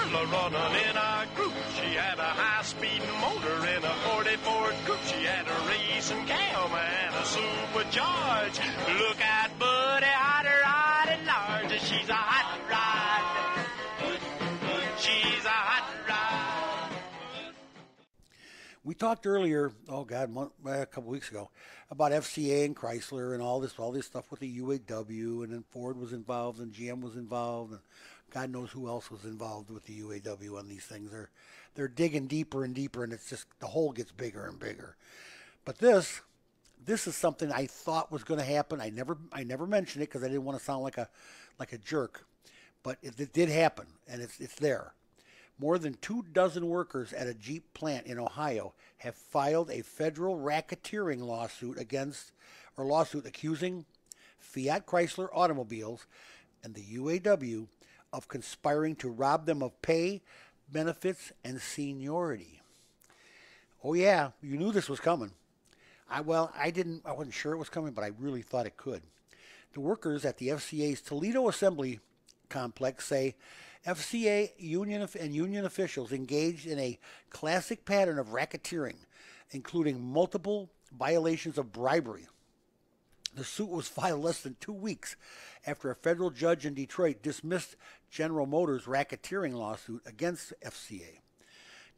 girl running in a group. She had a high-speed motor in a 44 coupe. She had a racing cam and a supercharged. Look at Buddy, hot rod at large. She's a hot rod. She's a hot rod. We talked earlier, a couple weeks ago, about FCA and Chrysler and all this stuff with the UAW, and then Ford was involved and GM was involved, and God knows who else was involved with the UAW on these things. They're digging deeper and deeper, and it's just the hole gets bigger and bigger. But this is something I thought was going to happen. I never mentioned it because I didn't want to sound like a jerk, but it did happen, and it's there. More than 24 workers at a Jeep plant in Ohio have filed a federal racketeering lawsuit accusing Fiat Chrysler Automobiles and the UAW of conspiring to rob them of pay, benefits, and seniority. Oh yeah, you knew this was coming. I wasn't sure it was coming, but I really thought it could. The workers at the FCA's Toledo Assembly Complex say FCA union officials engaged in a classic pattern of racketeering, including multiple violations of bribery. The suit was filed less than 2 weeks after a federal judge in Detroit dismissed General Motors' racketeering lawsuit against FCA.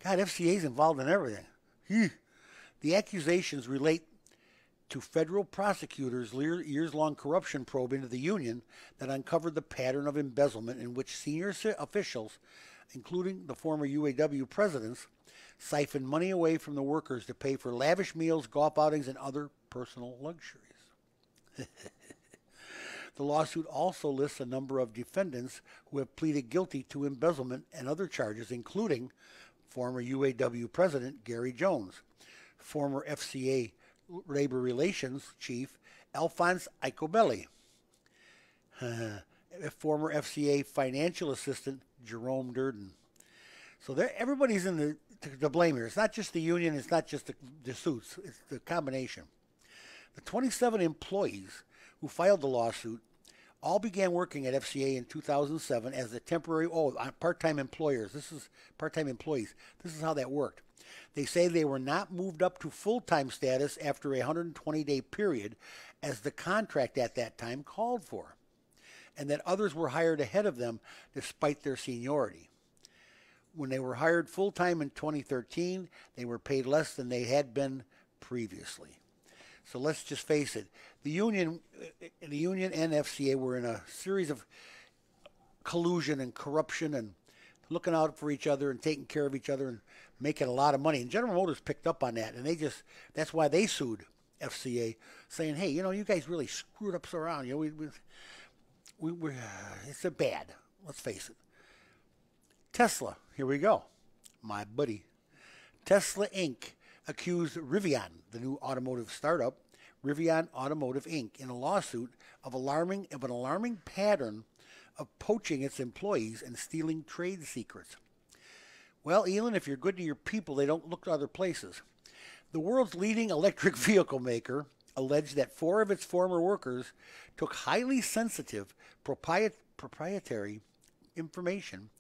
God, FCA's involved in everything. The accusations relate to federal prosecutors' years-long corruption probe into the union that uncovered the pattern of embezzlement in which senior officials, including the former UAW presidents, siphoned money away from the workers to pay for lavish meals, golf outings, and other personal luxuries. The lawsuit also lists a number of defendants who have pleaded guilty to embezzlement and other charges, including former UAW president Gary Jones, former FCA Labor Relations Chief Alphonse Icobelli, former FCA Financial Assistant Jerome Durden. So everybody's in the blame here. It's not just the union. It's not just the suits. It's the combination. The 27 employees who filed the lawsuit all began working at FCA in 2007 as the temporary part-time employers. This is part-time employees. This is how that worked. They say they were not moved up to full-time status after a 120-day period, as the contract at that time called for, and that others were hired ahead of them despite their seniority. When they were hired full-time in 2013, they were paid less than they had been previously. So let's just face it, the union and FCA were in a series of collusion and corruption and looking out for each other and taking care of each other and making a lot of money. And General Motors picked up on that, and that's why they sued FCA, saying, hey, you guys really screwed us around. It's a bad. Let's face it. Tesla, here we go. My buddy. Tesla Inc. accused Rivian, the new automotive startup, Rivian Automotive Inc., in a lawsuit of an alarming pattern of poaching its employees and stealing trade secrets. Well, Elon, if you're good to your people, they don't look to other places. The world's leading electric vehicle maker alleged that 4 of its former workers took highly sensitive proprietary information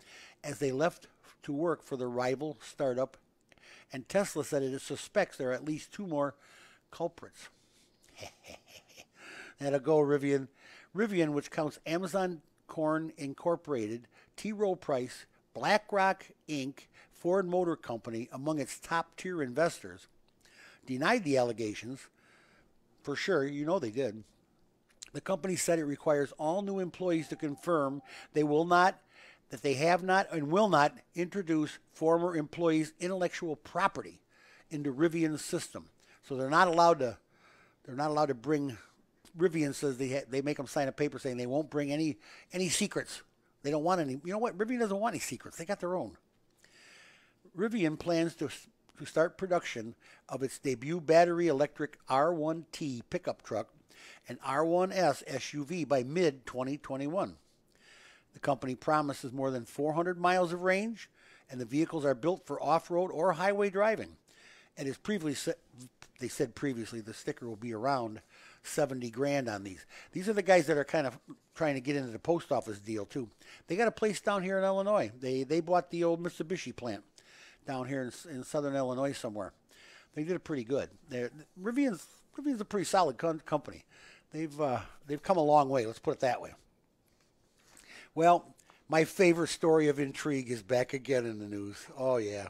as they left to work for the rival startup, and Tesla said it suspects there are at least 2 more culprits. That'll go, Rivian. Rivian, which counts Amazon Corn Incorporated, T. Rowe Price, BlackRock Inc., Ford Motor Company among its top-tier investors, denied the allegations. For sure, they did. The company said it requires all new employees to confirm that they have not and will not introduce former employees' intellectual property into Rivian's system. So they're not allowed to bring. Rivian says they make them sign a paper saying they won't bring any secrets. They don't want any. You know what? Rivian doesn't want any secrets. They got their own. Rivian plans to start production of its debut battery electric R1T pickup truck and R1S SUV by mid-2021. The company promises more than 400 miles of range, and the vehicles are built for off-road or highway driving, and is they said previously the sticker will be around 70 grand on these. These are the guys that are kind of trying to get into the post office deal too. They got a place down here in Illinois. They bought the old Mitsubishi plant down here in southern Illinois somewhere. They did it pretty good. Rivian's a pretty solid company. They've come a long way. Let's put it that way. Well, my favorite story of intrigue is back again in the news. Oh yeah,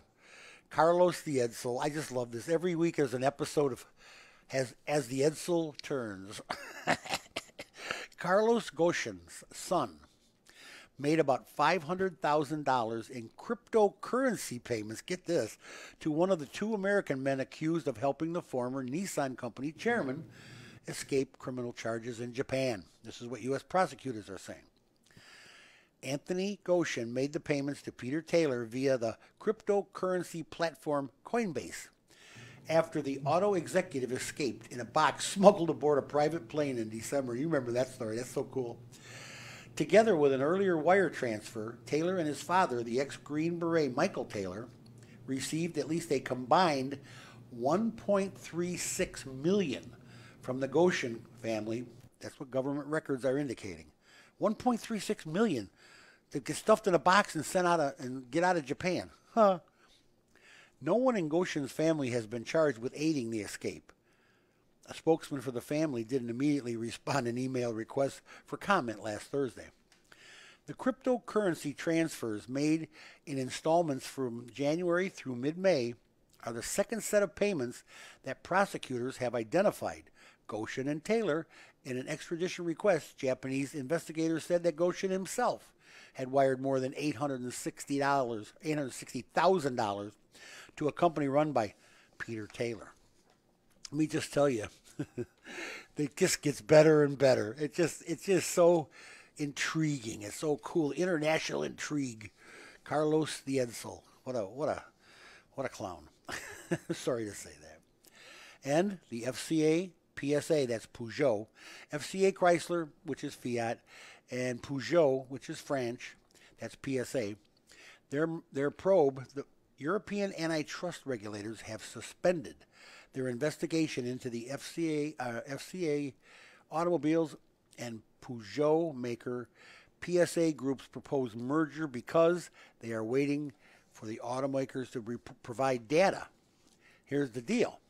Carlos the Edsel. I just love this. Every week there's an episode of as the Edsel turns. Carlos Ghosn's son made about $500,000 in cryptocurrency payments, get this, to one of the two American men accused of helping the former Nissan company chairman escape criminal charges in Japan. This is what U.S. prosecutors are saying. Anthony Ghosn made the payments to Peter Taylor via the cryptocurrency platform Coinbase after the auto executive escaped in a box smuggled aboard a private plane in December. You remember that story. That's so cool. Together with an earlier wire transfer, Taylor and his father, the ex-Green Beret Michael Taylor, received at least a combined $1.36 million from the Ghosn family. That's what government records are indicating. $1.36 million to get stuffed in a box and sent out and get out of Japan. Huh. No one in Ghosn's family has been charged with aiding the escape. A spokesman for the family didn't immediately respond to an email request for comment last Thursday. The cryptocurrency transfers made in installments from January through mid-May are the second set of payments that prosecutors have identified. Ghosn and Taylor, in an extradition request, Japanese investigators said that Ghosn himself had wired more than $860,000 to a company run by Peter Taylor. Let me just tell you, it just gets better and better. It's just so intriguing. It's so cool. International intrigue. Carlos the Edsel. What a clown. Sorry to say that. And the FCA, PSA, that's Peugeot, FCA Chrysler, which is Fiat, and Peugeot, which is French, that's PSA. Their probe, the European antitrust regulators have suspended their investigation into the FCA automobiles and Peugeot maker PSA Group's proposed merger because they are waiting for the automakers to provide data. Here's the deal.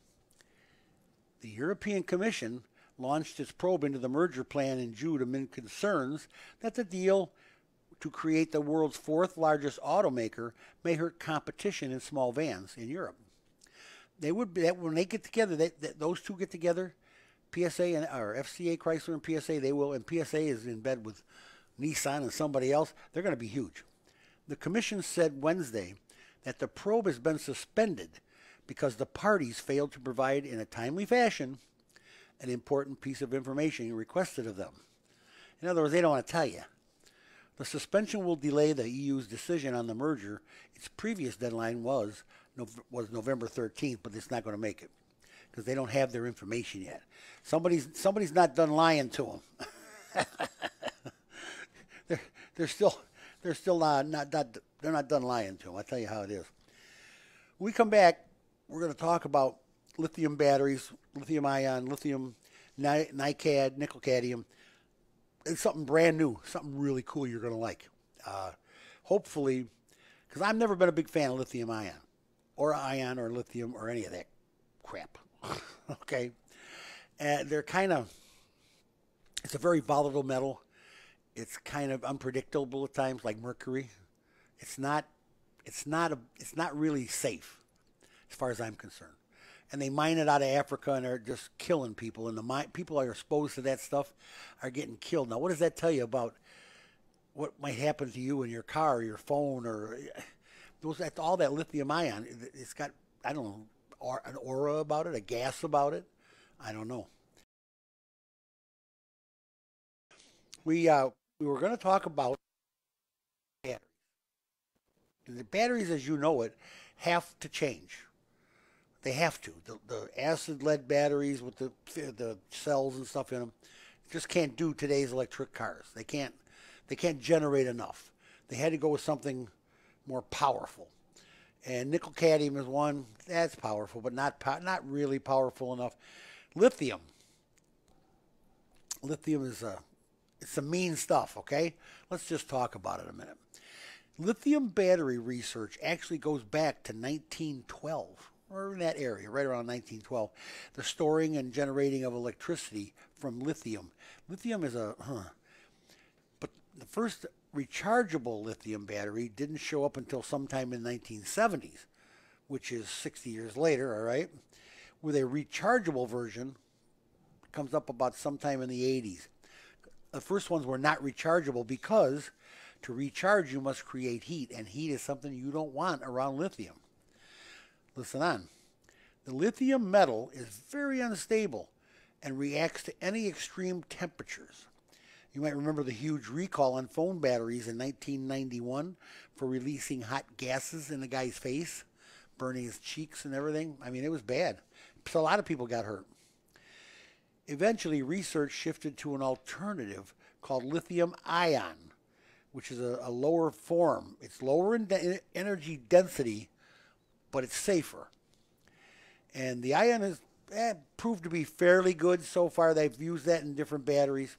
The European Commission launched its probe into the merger plan in June amid concerns that the deal to create the world's fourth largest automaker may hurt competition in small vans in Europe. They would be, when they get together, those two get together, PSA and or FCA Chrysler and PSA, they will, and PSA is in bed with Nissan and somebody else. They're going to be huge. The Commission said Wednesday that the probe has been suspended because the parties failed to provide in a timely fashion an important piece of information requested of them. In other words, they don't want to tell you. The suspension will delay the EU's decision on the merger. Its previous deadline was November 13th, but it's not going to make it because they don't have their information yet. Somebody's not done lying to them. they're still not done lying to them. I'll tell you how it is. When we come back, we're going to talk about lithium batteries, lithium ion, lithium NiCad, nickel cadmium. It's something brand new, something really cool you're going to like. Hopefully, because I've never been a big fan of lithium ion or lithium or any of that crap. Okay? They're kind of, it's a very volatile metal. It's kind of unpredictable at times, like mercury. It's not really safe as far as I'm concerned. And they mine it out of Africa and are just killing people. And the people that are exposed to that stuff are getting killed. Now, what does that tell you about what might happen to you in your car or your phone or all that lithium ion? It's got, I don't know, an aura about it, a gas about it. I don't know. We were going to talk about batteries. The batteries, as you know it, have to change. They have to. The acid lead batteries with the cells and stuff in them just can't do today's electric cars. They can't generate enough. They had to go with something more powerful. And nickel cadmium is one that's powerful, but not really powerful enough. Lithium. Lithium is it's some mean stuff. Okay, let's just talk about it a minute. Lithium battery research actually goes back to 1912, or in that area, right around 1912. The storing and generating of electricity from lithium. Lithium is but the first rechargeable lithium battery didn't show up until sometime in the 1970s, which is 60 years later, all right? With a rechargeable version, comes up about sometime in the 80s. The first ones were not rechargeable because to recharge you must create heat, and heat is something you don't want around lithium. Listen on. The lithium metal is very unstable and reacts to any extreme temperatures. You might remember the huge recall on phone batteries in 1991 for releasing hot gases in the guy's face, burning his cheeks and everything. I mean, it was bad. So a lot of people got hurt. Eventually, research shifted to an alternative called lithium ion, which is a lower form. It's lower in energy density, but it's safer. And the ion is proved to be fairly good so far. They've used that in different batteries.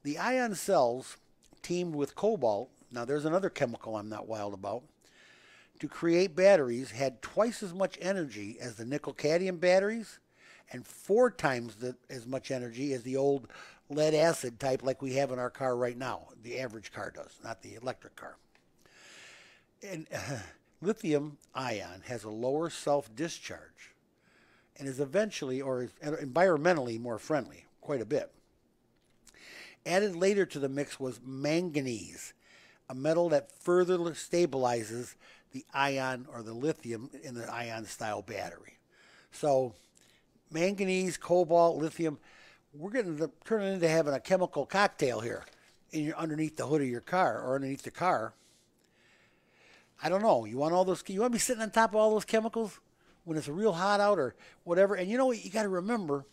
The ion cells teamed with cobalt, now there's another chemical I'm not wild about, to create batteries had twice as much energy as the nickel cadmium batteries and 4 times as much energy as the old lead acid type like we have in our car right now. The average car does, not the electric car. And lithium ion has a lower self-discharge and is eventually or is environmentally more friendly, quite a bit. Added later to the mix was manganese, a metal that further stabilizes the ion or the lithium in the ion style battery. So manganese, cobalt, lithium, we're going to turn it into having a chemical cocktail here underneath the hood of your car or underneath the car. I don't know. You want all those? You want to be sitting on top of all those chemicals when it's real hot out or whatever? And you know what? You got to remember,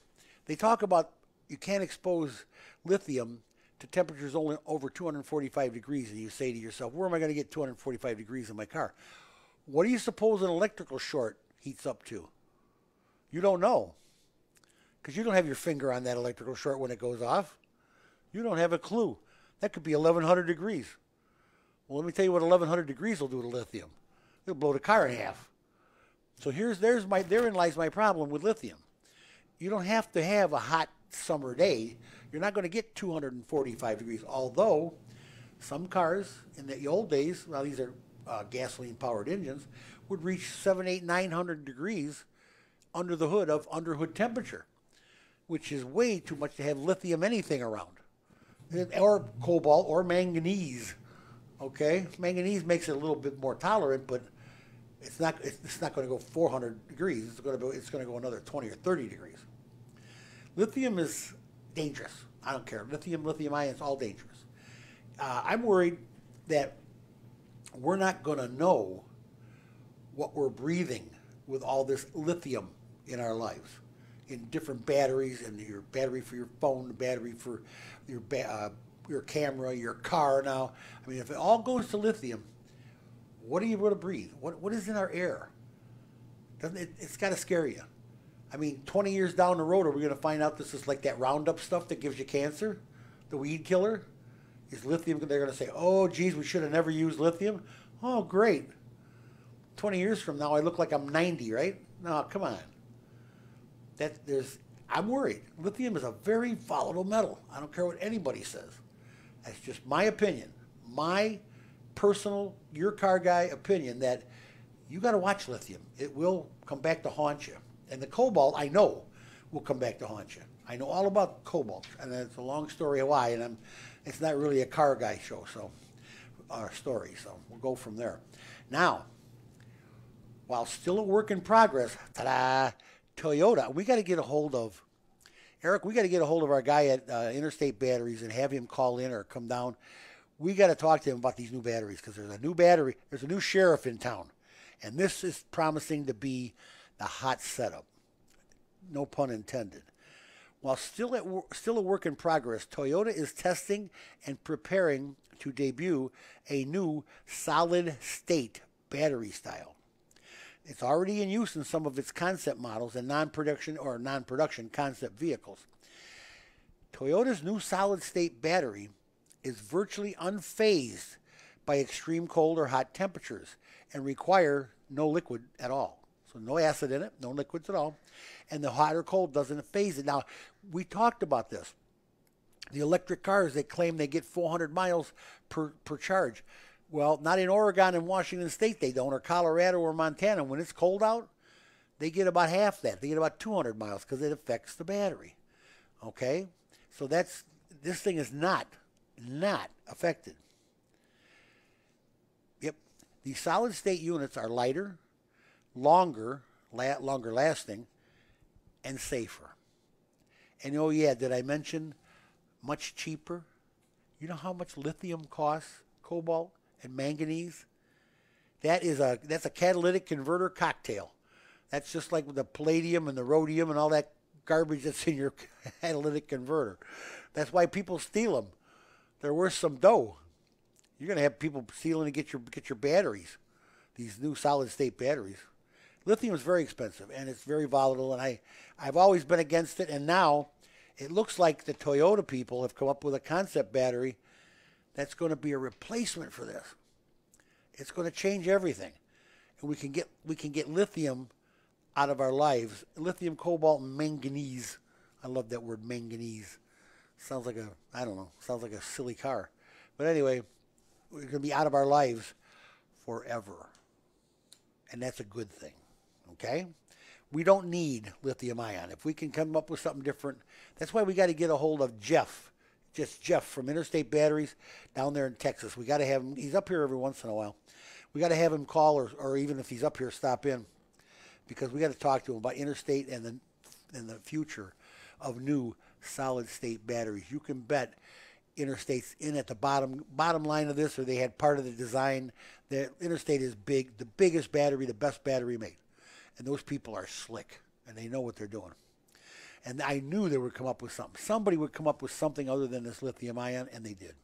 they talk about you can't expose lithium to temperatures only over 245 degrees, and you say to yourself, where am I going to get 245 degrees in my car? What do you suppose an electrical short heats up to? You don't know, because you don't have your finger on that electrical short when it goes off. You don't have a clue. That could be 1,100 degrees. Well, let me tell you what 1,100 degrees will do to lithium. It'll blow the car in half. So therein lies my problem with lithium. You don't have to have a hot summer day. You're not going to get 245 degrees, although some cars in the old days, well, these are gasoline-powered engines, would reach 700, 800, 900 degrees under the hood of underhood temperature, which is way too much to have lithium anything around, or cobalt or manganese. Okay, manganese makes it a little bit more tolerant, but it's not going to go 400 degrees. It's going to go another 20 or 30 degrees. Lithium is dangerous. I don't care. Lithium ion is all dangerous. I'm worried that we're not going to know what we're breathing with all this lithium in our lives, in different batteries, and your battery for your phone, the battery for your camera, your car now. I mean, if it all goes to lithium, what are you going to breathe? What is in our air? It's got to scare you. I mean, 20 years down the road, are we going to find out this is like that Roundup stuff that gives you cancer? The weed killer? Is lithium, they're going to say, oh, geez, we should have never used lithium? Oh, great. 20 years from now, I look like I'm 90, right? No, come on. I'm worried. Lithium is a very volatile metal. I don't care what anybody says. That's just my opinion. My personal, your car guy opinion that you got to watch lithium. It will come back to haunt you. And the cobalt, I know, will come back to haunt you. I know all about cobalt, and it's a long story why, and it's not really a car guy show, story, so we'll go from there. Now, while still a work in progress, ta-da, Toyota, we got to get a hold of, Eric, we got to get a hold of our guy at Interstate Batteries and have him call in or come down. We got to talk to him about these new batteries, because there's a new sheriff in town, and this is promising to be the hot setup. No pun intended. While still a work in progress, Toyota is testing and preparing to debut a new solid-state battery style. It's already in use in some of its concept models and non-production concept vehicles. Toyota's new solid-state battery is virtually unfazed by extreme cold or hot temperatures and require no liquid at all. So no acid in it, no liquids at all. And the hot or cold doesn't phase it. Now, we talked about this. The electric cars, they claim they get 400 miles per charge. Well, not in Oregon and Washington State they don't, or Colorado or Montana. When it's cold out, they get about half that. They get about 200 miles because it affects the battery. Okay? So this thing is not affected. Yep. These solid state units are lighter, longer lasting, and safer. And oh yeah, did I mention much cheaper? You know how much lithium costs? Cobalt and manganese? That's a catalytic converter cocktail. That's just like with the palladium and the rhodium and all that garbage that's in your catalytic converter. That's why people steal them. They're worth some dough. You're going to have people stealing to get your batteries, these new solid-state batteries. Lithium is very expensive, and it's very volatile, and I've always been against it, and now it looks like the Toyota people have come up with a concept battery that's going to be a replacement for this. It's going to change everything, and we can get lithium out of our lives. Lithium, cobalt, and manganese. I love that word, manganese. Sounds like sounds like a silly car. But anyway, we're going to be out of our lives forever. And that's a good thing. Okay? We don't need lithium ion. If we can come up with something different, that's why we got to get a hold of Jeff. Just Jeff from Interstate Batteries down there in Texas. We got to have him. He's up here every once in a while. We got to have him call, or even if he's up here, stop in, because we got to talk to him about Interstate and the future of new solid-state batteries. You can bet Interstate's in at the bottom line of this, or they had part of the design. The Interstate is big, the biggest battery, the best battery made. And those people are slick, and they know what they're doing. And I knew they would come up with something. Somebody would come up with something other than this lithium ion, and they did.